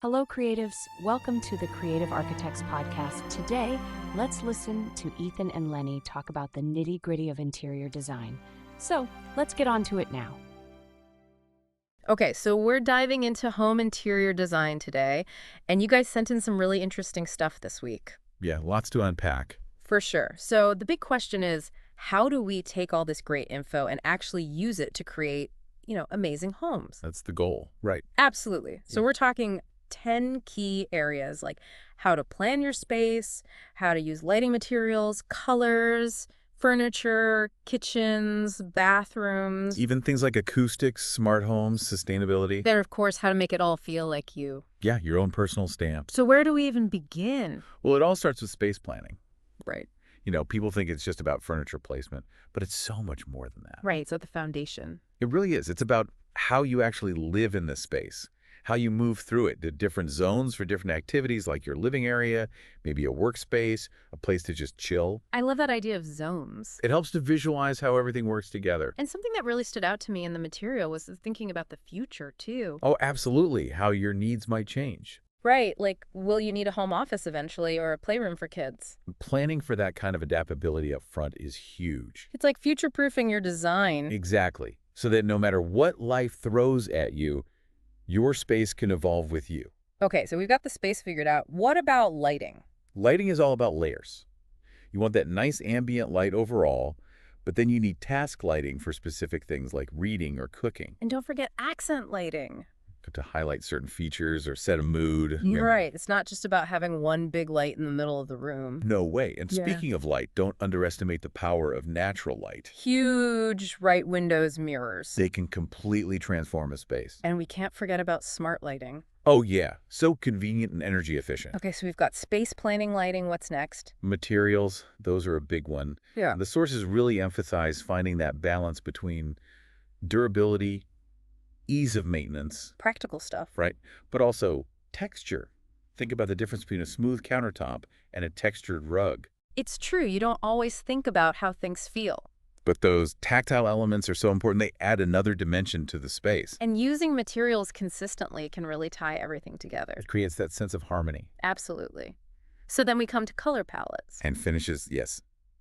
Hello, creatives. Welcome to the Creative Architects Podcast. Today, let's listen to Ethan and Lenny talk about the nitty-gritty of interior design. So, let's get on to it now. Okay, so we're diving into home interior design today, and you guys sent in some really interesting stuff this week. Yeah, lots to unpack. For sure. So the big question is, how do we take all this great info and actually use it to create, amazing homes? That's the goal. Right. Absolutely. So Yeah. we're talking 10 key areas, like how to plan your space, how to use lighting materials, colors, furniture, kitchens, bathrooms. Even things like acoustics, smart homes, sustainability. Then, of course, how to make it all feel like you. Yeah, your own personal stamp. So where do we even begin? Well, it all starts with space planning. Right. People think it's just about furniture placement, but it's so much more than that. Right, so the foundation. It really is. It's about how you actually live in this space, how you move through it, the different zones for different activities like your living area, maybe a workspace, a place to just chill. I love that idea of zones. It helps to visualize how everything works together. And something that really stood out to me in the material was thinking about the future, too. Oh, absolutely. How your needs might change. Right, like, will you need a home office eventually or a playroom for kids? Planning for that kind of adaptability up front is huge. It's like future-proofing your design. Exactly. So that no matter what life throws at you, your space can evolve with you. Okay, so we've got the space figured out. What about lighting? Lighting is all about layers. You want that nice ambient light overall, but then you need task lighting for specific things like reading or cooking. And don't forget accent lighting. To highlight certain features or set a mood. You're right. It's not just about having one big light in the middle of the room. No way. And Yeah. Speaking of light, don't underestimate the power of natural light. Huge right windows, mirrors. They can completely transform a space. And we can't forget about smart lighting. Oh yeah, so convenient and energy efficient. Okay, so we've got space planning lighting. What's next? Materials, those are a big one. Yeah. The sources really emphasize finding that balance between durability, ease of maintenance, Practical stuff. right? But also texture. Think about the difference between a smooth countertop and a textured rug. It's true, you don't always think about how things feel. But those tactile elements are so important, they add another dimension to the space. And using materials consistently can really tie everything together. It creates that sense of harmony. Absolutely. So then we come to color palettes. And finishes, yes.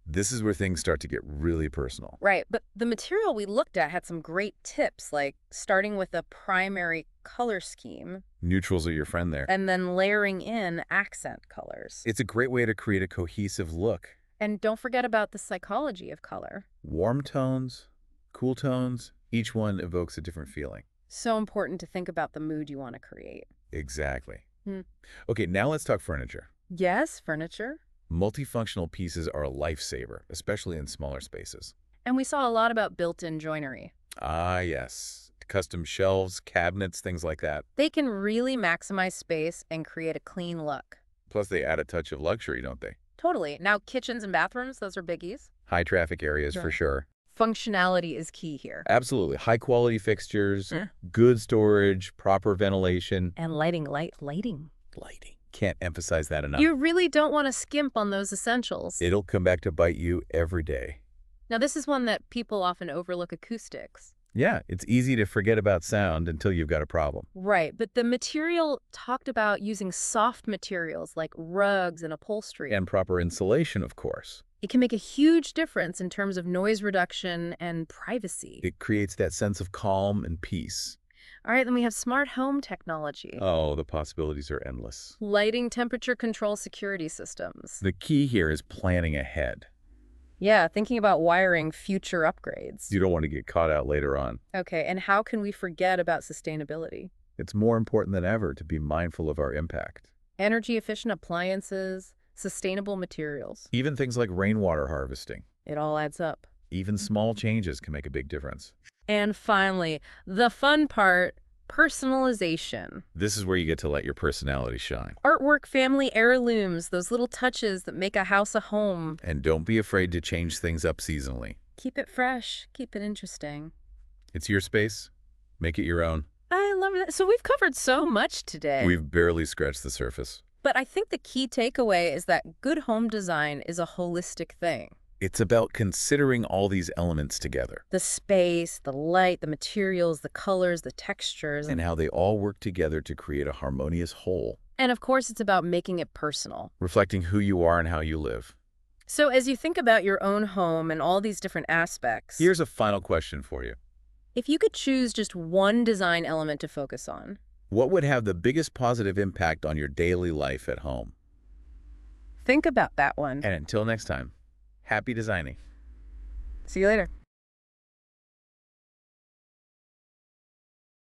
This is where things start to get really personal. Right, but the material we looked at had some great tips, like starting with a primary color scheme Neutrals are your friend there. and then layering in accent colors. It's a great way to create a cohesive look. And don't forget about the psychology of color. Warm tones, cool tones, each one evokes a different feeling. So important to think about the mood you want to create. Exactly. Hmm. Okay, now let's talk furniture. Yes, furniture. Multifunctional pieces are a lifesaver, especially in smaller spaces. And we saw a lot about built-in joinery. Ah, yes. Custom shelves, cabinets, things like that. They can really maximize space and create a clean look. Plus, they add a touch of luxury, don't they? Totally. Now, kitchens and bathrooms, those are biggies. High traffic areas for Right. sure. Functionality is key here. Absolutely. High quality fixtures, Yeah. good storage, proper ventilation. And lighting. Lighting. Can't emphasize that enough. You really don't want to skimp on those essentials. It'll come back to bite you every day. Now, this is one that people often overlook: acoustics. Yeah, it's easy to forget about sound until you've got a problem. Right, but the material talked about using soft materials like rugs and upholstery. And proper insulation, of course. It can make a huge difference in terms of noise reduction and privacy. It creates that sense of calm and peace. All right, then we have smart home technology. Oh, the possibilities are endless. Lighting, temperature control, security systems. The key here is planning ahead. Yeah, thinking about wiring future upgrades. You don't want to get caught out later on. Okay, and how can we forget about sustainability? It's more important than ever to be mindful of our impact. Energy efficient appliances, sustainable materials. Even things like rainwater harvesting. It all adds up. Even small changes can make a big difference. And finally, the fun part, personalization. This is where you get to let your personality shine. Artwork, family heirlooms, those little touches that make a house a home. And don't be afraid to change things up seasonally. Keep it fresh, keep it interesting. It's your space. Make it your own. I love that. So we've covered so much today. We've barely scratched the surface. But I think the key takeaway is that good home design is a holistic thing. It's about considering all these elements together The space, the light, the materials, the colors, the textures. and how they all work together to create a harmonious whole, And of course, it's about making it personal. reflecting who you are and how you live. So as you think about your own home and all these different aspects, Here's a final question for you. if you could choose just one design element to focus on, What would have the biggest positive impact on your daily life at home? think about that one. And until next time, happy designing. See you later.